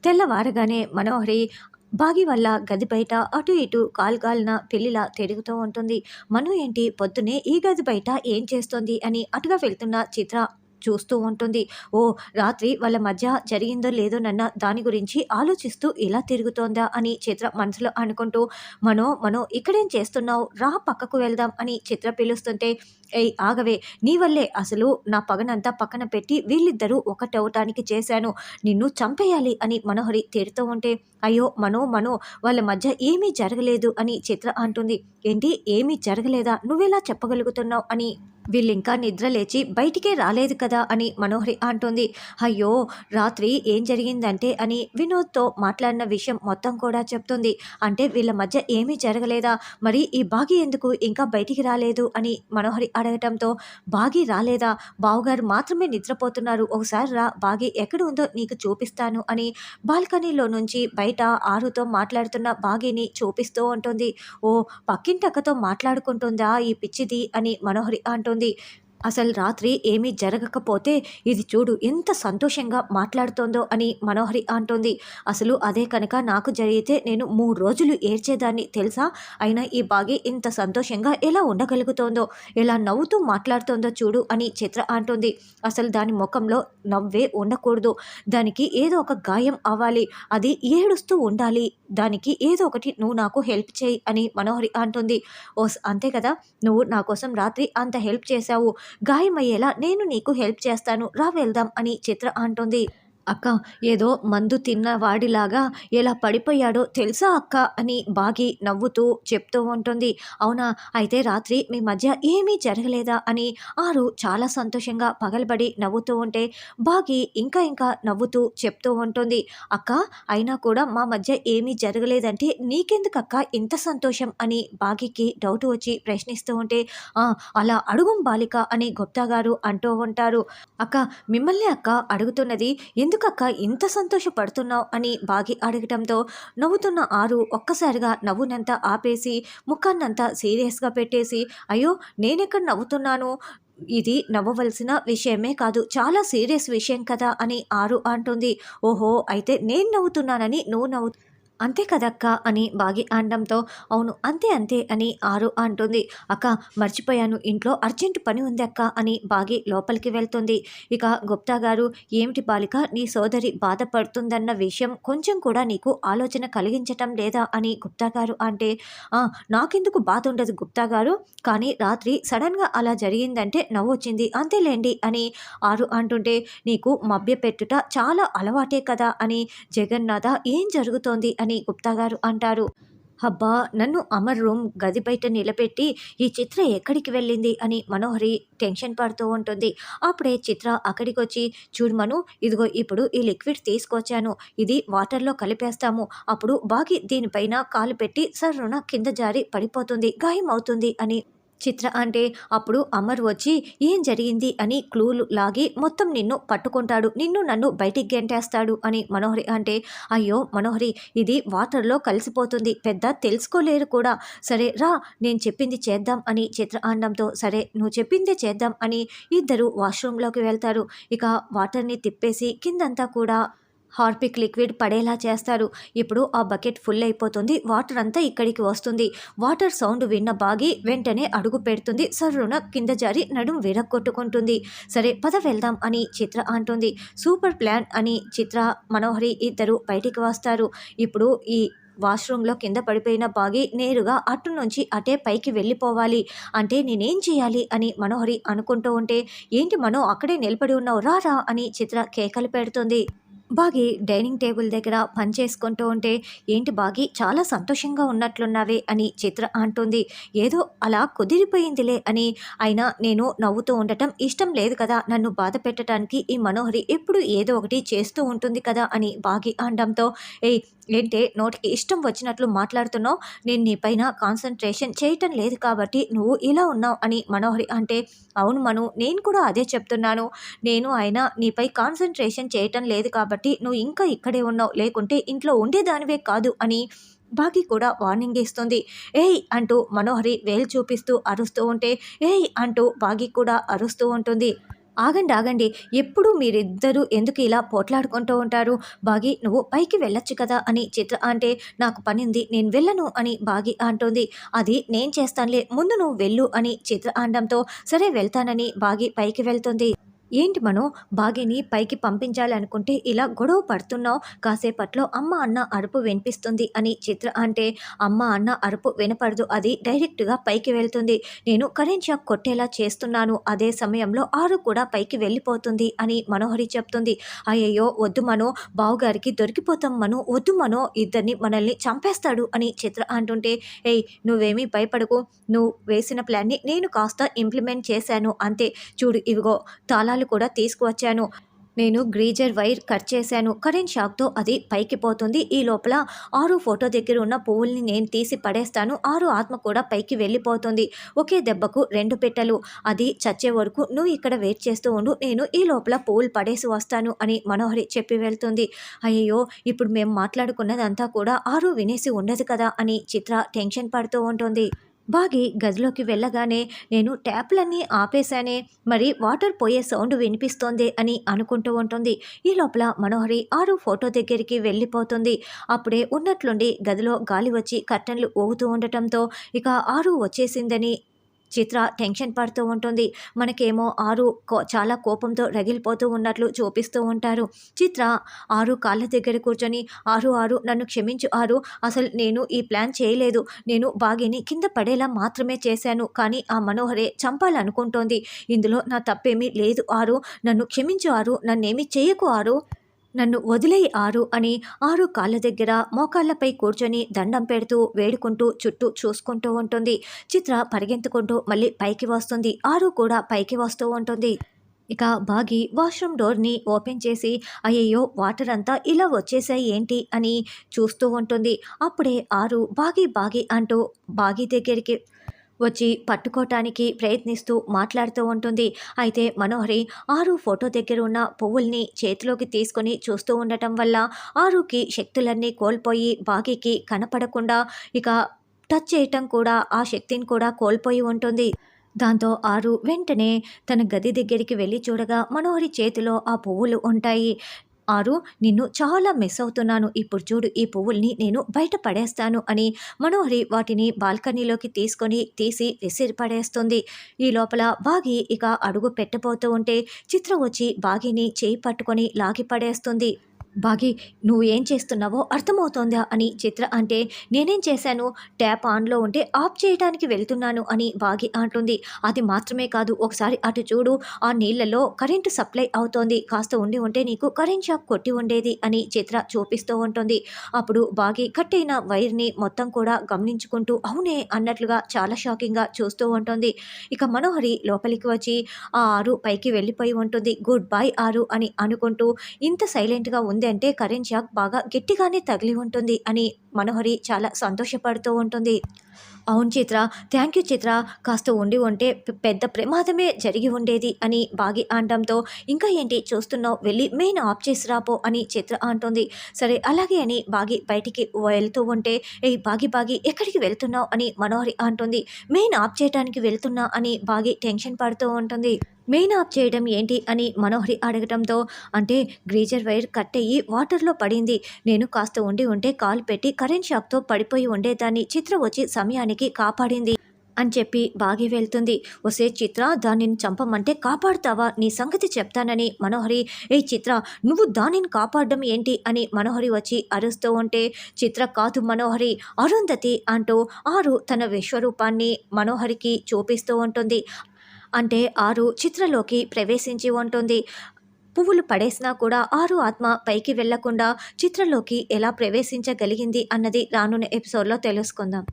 తెల్లవారగానే మనోహరి బాగి వల్ల గది బయట అటు ఇటు కాలుగాలిన పిల్లిలా తిరుగుతూ ఉంటుంది. మను ఏంటి పొద్దునే ఈ గది బయట ఏం చేస్తోంది అని అటుగా వెళ్తున్న చిత్ర చూస్తూ ఉంటుంది. ఓ రాత్రి వాళ్ళ మధ్య జరిగిందో లేదోనన్న దాని గురించి ఆలోచిస్తూ ఇలా తిరుగుతోందా అని చిత్ర మనసులో అనుకుంటూ, మనో ఇక్కడేం చేస్తున్నావు, రా పక్కకు వెళ్దాం అని చిత్ర పిలుస్తుంటే, ఏయ్ ఆగవే, నీ వల్లే అసలు నా పగనంతా పక్కన పెట్టి వీళ్ళిద్దరూ ఒకటవటానికి చేశాను, నిన్ను చంపేయాలి అని మనోహరి తిడుతూ ఉంటే, అయ్యో మనో వాళ్ళ మధ్య ఏమీ జరగలేదు అని చిత్ర అంటుంది. ఏంటి ఏమీ జరగలేదా, నువ్వెలా చెప్పగలుగుతున్నావు అని, వీళ్ళింకా నిద్ర లేచి బయటికే రాలేదు కదా అని మనోహరి అంటుంది. అయ్యో రాత్రి ఏం జరిగిందంటే అని వినోద్తో మాట్లాడిన విషయం మొత్తం కూడా చెప్తుంది. అంటే వీళ్ళ మధ్య ఏమీ జరగలేదా, మరి ఈ బాగి ఎందుకు ఇంకా బయటికి రాలేదు అని మనోహరి అడగటంతో, బాగి రాలేదా, బావగారు మాత్రమే నిద్రపోతున్నారు, ఒకసారి రా, బాగి ఎక్కడ ఉందో నీకు చూపిస్తాను అని బాల్కనీలో నుంచి బయట ఆరుతో మాట్లాడుతున్న బాగిని చూపిస్తూ ఉంటుంది. ఓ పక్కింటక్కతో మాట్లాడుకుంటుందా ఈ పిచ్చిది అని మనోహరి అంటుంది. అసలు రాత్రి ఏమీ జరగకపోతే ఇది చూడు ఎంత సంతోషంగా మాట్లాడుతోందో అని మనోహరి అంటుంది. అసలు అదే కనుక నాకు జరిగితే నేను 3 రోజులు ఏడ్చేదాన్ని తెలుసా, అయినా ఈ బాగి ఇంత సంతోషంగా ఎలా ఉండగలుగుతోందో, ఎలా నవ్వుతూ మాట్లాడుతోందో చూడు అని చిత్ర అంటుంది. అసలు దాని ముఖంలో నవ్వే ఉండకూడదు, దానికి ఏదో ఒక గాయం అవ్వాలి, అది ఏడుస్తూ ఉండాలి, దానికి ఏదో ఒకటి నువ్వు నాకు హెల్ప్ చేయి అని మనోహరి అంటుంది. ఓస్ అంతే కదా, నువ్వు నా కోసం రాత్రి అంత హెల్ప్ చేశావు, గాయమయ్యేలా నేను నీకు హెల్ప్ చేస్తాను, రా వెళ్దాం అని చిత్ర అంటుంది. అక్క, ఏదో మందు తిన్న వాడిలాగా ఎలా పడిపోయాడో తెలుసా అక్క అని బాగి నవ్వుతూ చెప్తూ ఉంటుంది. అవునా, అయితే రాత్రి మీ మధ్య ఏమీ జరగలేదా అని ఆరు చాలా సంతోషంగా పగలబడి నవ్వుతూ ఉంటే, బాగి ఇంకా నవ్వుతూ చెప్తూ ఉంటుంది. అక్క, అయినా కూడా మా మధ్య ఏమీ జరగలేదంటే నీకెందుకక్క ఇంత సంతోషం అని బాగికి డౌట్ వచ్చి ప్రశ్నిస్తూ ఉంటే, "ఆ, అలా అడుగుం బాలిక" అని గుప్తా గారు అంటూ ఉంటారు. అక్క, మిమ్మల్ని అక్క అడుగుతున్నది, ఎందుకక్క ఇంత సంతోషపడుతున్నావు అని బాగి అడగటంతో నవ్వుతున్న ఆరు ఒక్కసారిగా నవ్వునంతా ఆపేసి ముఖాన్నంతా సీరియస్గా పెట్టేసి, అయ్యో నేనెక్కడ నవ్వుతున్నాను, ఇది నవ్వవలసిన విషయమే కాదు, చాలా సీరియస్ విషయం కదా అని ఆరు అంటుంది. ఓహో, అయితే నేను నవ్వుతున్నానని నువ్వు అంతే కదక్క అని బాగి అనడంతో, అవును అంతే అని ఆరు అంటుంది. అక్క, మర్చిపోయాను, ఇంట్లో అర్జెంట్ పని ఉంది అక్క అని బాగి లోపలికి వెళ్తుంది. ఇక గుప్తా గారు, ఏమిటి బాలిక, నీ సోదరి బాధపడుతుందన్న విషయం కొంచెం కూడా నీకు ఆలోచన కలిగించటం లేదా అని గుప్తా గారు అంటే, నాకెందుకు బాధ ఉండదు గుప్తా గారు, కానీ రాత్రి సడన్గా అలా జరిగిందంటే నవ్వొచ్చింది అంతేలేండి అని ఆరు అంటుంటే, నీకు మభ్యపెట్టుట చాలా అలవాటే కదా అని, జగన్నాథ ఏం జరుగుతోంది అని గుప్తా గారు అంటారు. అబ్బా, నన్ను అమర్ రూమ్ గది బయట నిలబెట్టి ఈ చిత్ర ఎక్కడికి వెళ్ళింది అని మనోహరి టెన్షన్ పడుతూ ఉంటుంది. అప్పుడే చిత్ర అక్కడికి వచ్చి, చూడు మను, ఇదిగో ఇప్పుడు ఈ లిక్విడ్ తీసుకొచ్చాను, ఇది వాటర్లో కలిపేస్తాము, అప్పుడు బాగి దీనిపైన కాలు పెట్టి సర్రున కింద జారి పడిపోతుంది, గాయం అవుతుంది అని చిత్ర అంటే, అప్పుడు అమర్ వచ్చి ఏం జరిగింది అని క్లూలు లాగి మొత్తం నిన్ను పట్టుకుంటాడు, నిన్ను నన్ను బయటికి గెంటేస్తాడు అని మనోహరి అంటే, అయ్యో మనోహరి, ఇది వాటర్లో కలిసిపోతుంది, పెద్ద తెలుసుకోలేరు కూడా, సరే రా నేను చెప్పింది చేద్దాం అని చిత్ర అనడంతో, సరే నువ్వు చెప్పిందే చేద్దాం అని ఇద్దరు వాష్రూమ్లోకి వెళ్తారు. ఇక వాటర్ని తిప్పేసి కిందంతా కూడా హార్పిక్ లిక్విడ్ పడేలా చేస్తారు. ఇప్పుడు ఆ బకెట్ ఫుల్ అయిపోతుంది, వాటర్ అంతా ఇక్కడికి వస్తుంది. వాటర్ సౌండ్ విన్న బాగి వెంటనే అడుగు పెడుతుంది, సర్రున కింద జారి నడుం విరగొట్టుకుంటుంది. సరే పద వెళ్దాం అని చిత్ర అంటుంది. సూపర్ ప్లాన్ అని చిత్ర మనోహరి ఇద్దరు బయటికి వస్తారు. ఇప్పుడు ఈ వాష్రూమ్లో కింద పడిపోయిన బాగి నేరుగా అటు నుంచి అటే పైకి వెళ్ళిపోవాలి, అంటే నేనేం చేయాలి అని మనోహరి అనుకుంటూ ఉంటే, ఏంటి మనో అక్కడే నిలబడి ఉన్నావు, రా అని చిత్ర కేకలు పెడుతుంది. బాగి డైనింగ్ టేబుల్ దగ్గర పని చేసుకుంటూ ఉంటే, ఏంటి బాగి చాలా సంతోషంగా ఉన్నట్లున్నావే అని చిత్ర అంటుంది. ఏదో అలా కుదిరిపోయిందిలే అని, అయినా నేను నవ్వుతూ ఉండటం ఇష్టం లేదు కదా, నన్ను బాధ పెట్టడానికి ఈ మనోహరి ఎప్పుడు ఏదో ఒకటి చేస్తూ ఉంటుంది కదా అని బాగి అనడంతో, ఏయ్ ఏంటే నోటికి ఇష్టం వచ్చినట్లు మాట్లాడుతున్నావు, నేను నీ పైన కాన్సన్ట్రేషన్ చేయటం లేదు కాబట్టి నువ్వు ఇలా ఉన్నావు అని మనోహరి అంటే, అవును మను, నేను కూడా అదే చెప్తున్నాను, నేను అయినా నీపై కాన్సన్ట్రేషన్ చేయటం లేదు కాబట్టి నువ్వు ఇంకా ఇక్కడే ఉన్నావు, లేకుంటే ఇంట్లో ఉండేదానివే కాదు అని బాగి కూడా వార్నింగ్ ఇస్తుంది. ఏయ్ అంటూ మనోహరి వేలు చూపిస్తూ అరుస్తూ ఉంటే, ఏయ్ అంటూ బాగి కూడా అరుస్తూ ఉంటుంది. ఆగండి, ఆగండి. ఎప్పుడూ మీరిద్దరూ ఎందుకు ఇలా పోట్లాడుకుంటూ ఉంటారు? బాగి నువ్వు పైకి వెళ్ళొచ్చు కదా అని చిత్ర అంటే, నాకు పనుంది నేను వెళ్ళను అని బాగి అంటుంది. అది నేను చేస్తానులే ముందు నువ్వు వెళ్ళు అని చిత్ర అనడంతో సరే వెళ్తానని బాగి పైకి వెళ్తుంది. ఏంటి మనో బాగిని పైకి పంపించాలనుకుంటే ఇలా గొడవ పడుతున్నావు, కాసేపట్లో అమ్మ అన్న అరుపు వినిపిస్తుంది అని చిత్ర అంటే, అమ్మ అన్న అరుపు వినపడదు, అది డైరెక్ట్గా పైకి వెళ్తుంది. నేను కరెంట్ షాక్ కొట్టేలా చేస్తున్నాను, అదే సమయంలో ఆరు కూడా పైకి వెళ్ళిపోతుంది అని మనోహరి చెప్తుంది. అయ్యయ్యో వద్దు మనో, బావగారికి దొరికిపోతాం మనో, వద్దు మనో, ఇద్దరిని మనల్ని చంపేస్తాడు అని చిత్ర అంటుంటే, ఏయ్ నువ్వేమీ భయపడకు, నువ్వు వేసిన ప్లాన్ని నేను కాస్త ఇంప్లిమెంట్ చేశాను అంతే. చూడు ఇవిగో తాళాలు కూడా తీసుకువచ్చాను, నేను గ్రీజర్ వైర్ కట్ చేశాను, కరెంట్ షాక్తో అది పైకి పోతుంది. ఈ లోపల ఆరు ఫోటో దగ్గర ఉన్న పువ్వుల్ని నేను తీసి పడేస్తాను, ఆరు ఆత్మ కూడా పైకి వెళ్ళిపోతుంది. ఒకే దెబ్బకు రెండు పెట్టెలు, అది చచ్చే వరకు నువ్వు ఇక్కడ వెయిట్ చేస్తూ ఉండు, నేను ఈ లోపల పువ్వులు పడేసి వస్తాను అని మనోహరి చెప్పి వెళ్తుంది. అయ్యయ్యో ఇప్పుడు మేము మాట్లాడుకున్నదంతా కూడా ఆరు వినేసి ఉండదు కదా అని చిత్ర టెన్షన్ పడుతూ ఉంటుంది. బాగి గదిలోకి వెళ్ళగానే నేను ట్యాప్లన్నీ ఆపేశానే, మరి వాటర్ పోయే సౌండ్ వినిపిస్తోంది అని అనుకుంటూ ఉంటుంది. ఈ లోపల మనోహరి ఆరు ఫోటో దగ్గరికి వెళ్ళిపోతుంది. అప్పుడే ఉన్నట్లుండి గదిలో గాలి వచ్చి కర్టన్లు ఊగుతూ ఉండటంతో ఇక ఆరు వచ్చేసిందని చిత్ర టెన్షన్ పడుతూ ఉంటుంది. మనకేమో ఆరు చాలా కోపంతో రగిలిపోతూ ఉన్నట్లు చూపిస్తూ ఉంటారు. చిత్ర ఆరు కాళ్ళ దగ్గర కూర్చొని, ఆరు ఆరు నన్ను క్షమించు ఆరు, అసలు నేను ఈ ప్లాన్ చేయలేదు, నేను బాగిని కింద పడేలా మాత్రమే చేశాను, కానీ ఆ మనోహరే చంపాలనుకుంటోంది, ఇందులో నా తప్పేమీ లేదు ఆరు, నన్ను క్షమించు ఆరు, నన్నేమీ చేయకు ఆరు, నన్ను వదిలేయి ఆరు అని ఆరు కాళ్ళ దగ్గర మోకాళ్ళపై కూర్చొని దండం పెడుతూ వేడుకుంటూ చుట్టూ చూసుకుంటూ ఉంటుంది. చిత్ర పరిగెత్తుకుంటూ మళ్ళీ పైకి వస్తుంది, ఆరు కూడా పైకి వస్తూ ఉంటుంది. ఇక బాగి వాష్రూమ్ డోర్ని ఓపెన్ చేసి అయ్యయ్యో వాటర్ అంతా ఇలా వచ్చేసాయి ఏంటి అని చూస్తూ ఉంటుంది. అప్పుడే ఆరు బాగి బాగి అంటూ బాగి దగ్గరికి వచ్చి పట్టుకోవటానికి ప్రయత్నిస్తూ మాట్లాడుతూ ఉంటుంది. అయితే మనోహరి ఆరు ఫోటో దగ్గర ఉన్న పువ్వుల్ని చేతిలోకి తీసుకొని చూస్తూ ఉండటం వల్ల ఆరుకి శక్తులన్నీ కోల్పోయి బాగీకి కనపడకుండా ఇక టచ్ చేయటం కూడా ఆ శక్తిని కూడా కోల్పోయి ఉంటుంది. దాంతో ఆరు వెంటనే తన గది దగ్గరికి వెళ్ళి చూడగా మనోహరి చేతిలో ఆ పువ్వులు ఉంటాయి. ఆరు నిన్ను చాలా మిస్ అవుతున్నాను, ఇప్పుడు చూడు ఈ పువ్వుల్ని నేను బయట పడేస్తాను అని మనోహరి వాటిని బాల్కనీలోకి తీసి విసిరి పడేస్తుంది. ఈ లోపల బాగి ఇక అడుగు పెట్టబోతూ ఉంటే చిత్ర వచ్చి బాగిని చేయి పట్టుకొని లాగి పడేస్తుంది. బాగి నువ్వు ఏం చేస్తున్నావో అర్థమవుతోందా అని చిత్ర అంటే, నేనేం చేశాను, ట్యాప్ ఆన్లో ఉంటే ఆఫ్ చేయడానికి వెళ్తున్నాను అని బాగి అంటుంది. అది మాత్రమే కాదు, ఒకసారి అటు చూడు, ఆ నీళ్లలో కరెంటు సప్లై అవుతోంది, కాస్త ఉండి ఉంటే నీకు కరెంట్ షాక్ కొట్టి ఉండేది అని చిత్ర చూపిస్తూ ఉంటుంది. అప్పుడు బాగి కట్ అయిన వైర్ని మొత్తం కూడా గమనించుకుంటూ అవునే అన్నట్లుగా చాలా షాకింగ్గా చూస్తూ ఉంటుంది. ఇక మనోహరి లోపలికి వచ్చి ఆ ఆరు పైకి వెళ్ళిపోయి ఉంటుంది. గుడ్ బై ఆరు అని అనుకుంటూ, ఇంత సైలెంట్గా ఉంది అంటే కరెంట్ షాక్ బాగా గట్టిగానే తగిలి ఉంటుంది అని మనోహరి చాలా సంతోషపడుతూ ఉంటుంది. అవును చిత్ర, థ్యాంక్ యూ చిత్ర, కాస్త ఉండి ఉంటే పెద్ద ప్రమాదమే జరిగి ఉండేది అని బాగి అనడంతో ఇంకా ఏంటి చూస్తున్నావు, వెళ్ళి మెయిన్ ఆఫ్ చేసి రాపో అని చిత్ర అంటుంది. సరే అలాగే అని బాగి బయటికి వెళ్తూ ఉంటే, ఏ బాగి బాగి ఎక్కడికి వెళ్తున్నావు అని మనోహరి అంటుంది. మెయిన్ ఆఫ్ చేయడానికి వెళ్తున్నా అని బాగి టెన్షన్ పడుతూ ఉంటుంది. మెయిన్ ఆఫ్ చేయడం ఏంటి అని మనోహరి అడగటంతో, అంటే గ్రీజర్ వైర్ కట్ అయ్యి వాటర్లో పడింది, నేను కాస్త ఉండి ఉంటే కాలు పెట్టి కరెంట్ షాక్తో పడిపోయి ఉండేదాన్ని, చిత్ర వచ్చి సమయానికి కాపాడింది అని చెప్పి బాగి వెళ్తుంది. ఒసే చిత్ర, దానిని చంపమంటే కాపాడుతావా, నీ సంగతి చెప్తానని మనోహరి, ఏ చిత్ర నువ్వు దానిని కాపాడడం ఏంటి అని మనోహరి వచ్చి అరుస్తూ ఉంటే, చిత్ర కాదు మనోహరి, అరుంధతి అంటూ ఆరు తన విశ్వరూపాన్ని మనోహరికి చూపిస్తూ ఉంటుంది. అంటే ఆరు చిత్రలోకి ప్రవేశించి ఉంటుంది. పువ్వులు పడేసినా కూడా ఆరు ఆత్మ పైకి వెళ్లకుండా చిత్రలోకి ఎలా ప్రవేశించగలిగింది అన్నది రానున్న ఎపిసోడ్లో తెలుసుకుందాం.